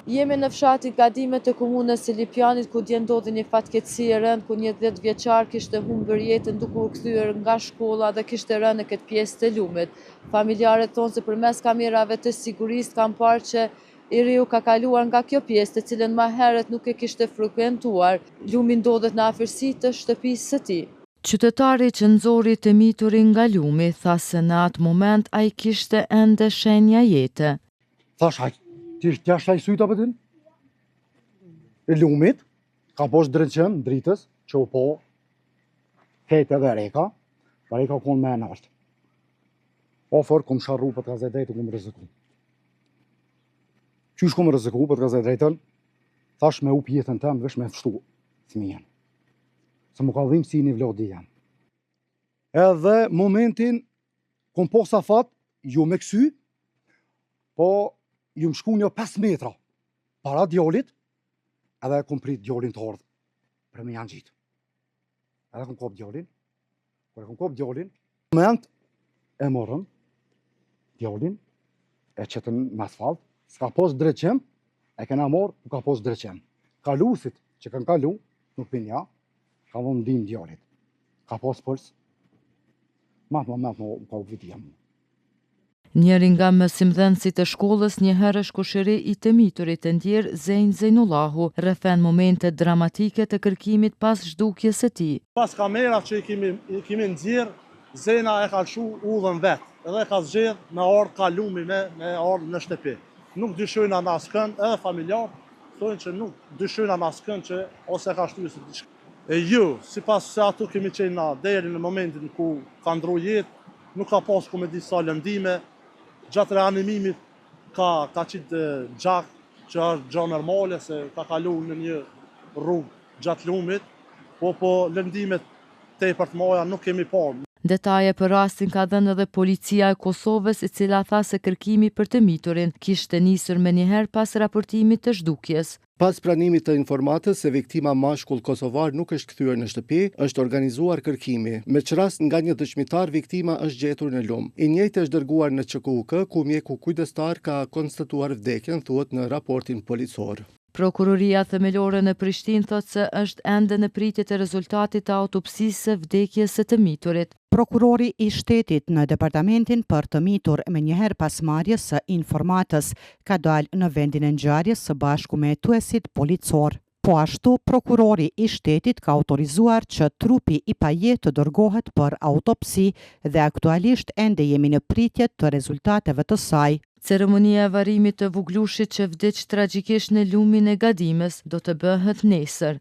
Jemi në fshatin Gadimet të komunës së Lipjanit, ku dje ndodhi një fatkeqësi e rëndë, ku një 10 vjeçar kishte humbur jetën duke u kthyer nga shkolla dhe kishte rënë në këtë pjesë të lumit. Familjarët thonë se përmes kamerave të sigurisë kanë parë që i riu ka kaluar nga kjo pjesë, të cilën më herët nuk e kishte frekuentuar. Lumi ndodhet në afërsi të shtëpisë së tij. Qytetari që nxori të miturin nga lumi tha se në atë moment ai kishte ende shenja jete. Thash, ti është ai syta për tin? E lumit, ka posh drejtëm, dritës, që u po, kete dhe reka konë me nashtë. Ofer, kom sharru për të gazet drejtë, kom rëzëku. Qysh kom rëzëku për të gazet drejtën, thash me u pjetën të më vesh me fështu fëmijen. Se më ka dhim si një vlodi janë. Edhe momentin, kom po sa fat, ju me kësy, po ju më shku një 5 metra para djallit, edhe kom prit djallin të ardhë për me janë gjitë. Edhe kom kop djallin, kër kom kop djallin, në moment e morëm djallin, e qëtën në asfalt, s'ka pos dreqem, e kena morë, nuk ka pos dreqem. Kalusit që kanë kalu, nuk pinja, ka vëmë dim djallit. Ka pos përs, matë moment më ka u vidia mu. Njëri nga mësimdhënësit e shkollës njëherë është kushëri i të miturit të ndjerë Zejn Zejnullahu, rrëfen momente dramatike të kërkimit pas zhdukjes së tij. Pas kamerave që i kemi nxjerr, Zena e ka lshu udhën vet, edhe ka zgjedh me ardh ka lumi me ardh në shtëpi. Nuk dyshojnë në askënd, edhe familjar thonë që nuk dyshojnë në askënd që ose ka shtyr se diçka. E ju, sipas se ato kemi qenë na deri në momentin ku ka ndru jetë, nuk ka pas ku me disa lëndime. Gjatë reanimimit ka qitë gjak që është gjë normale se ka kalu në një rrugë gjatë lumit, po lëndimet tepër të mëdha nuk kemi parë. Detaje për rastin ka dhënë edhe policia e Kosovës, e cila tha se kërkimi për të miturin kishte nisur me njëherë pas raportimit të zhdukjes. Pas pranimit të informatës se viktima mashkull kosovar nuk është kthyer në shtëpi, është organizuar kërkimi. Me çrast nga një dëshmitar, viktima është gjetur në lum. I njëjti është dërguar në QKUK, ku mjeku kujdestar ka konstatuar vdekjen, thuhet në raportin policor. Prokuroria themelore në Prishtinë thotë se është ende në pritje të rezultatit të autopsisë së vdekjes së të miturit. Prokurori i shtetit në departamentin për të mitur me njëherë pas marrjes së informatës ka dalë në vendin e ngjarjes së bashku me hetuesit policor. Po ashtu, prokurori i shtetit ka autorizuar që trupi i pajet të dërgohet për autopsi dhe aktualisht ende jemi në pritje të rezultateve të saj. Ceremonia e varrimit të Vuglushit që vdiq tragjikisht në lumin e Gadimes do të bëhet nesër.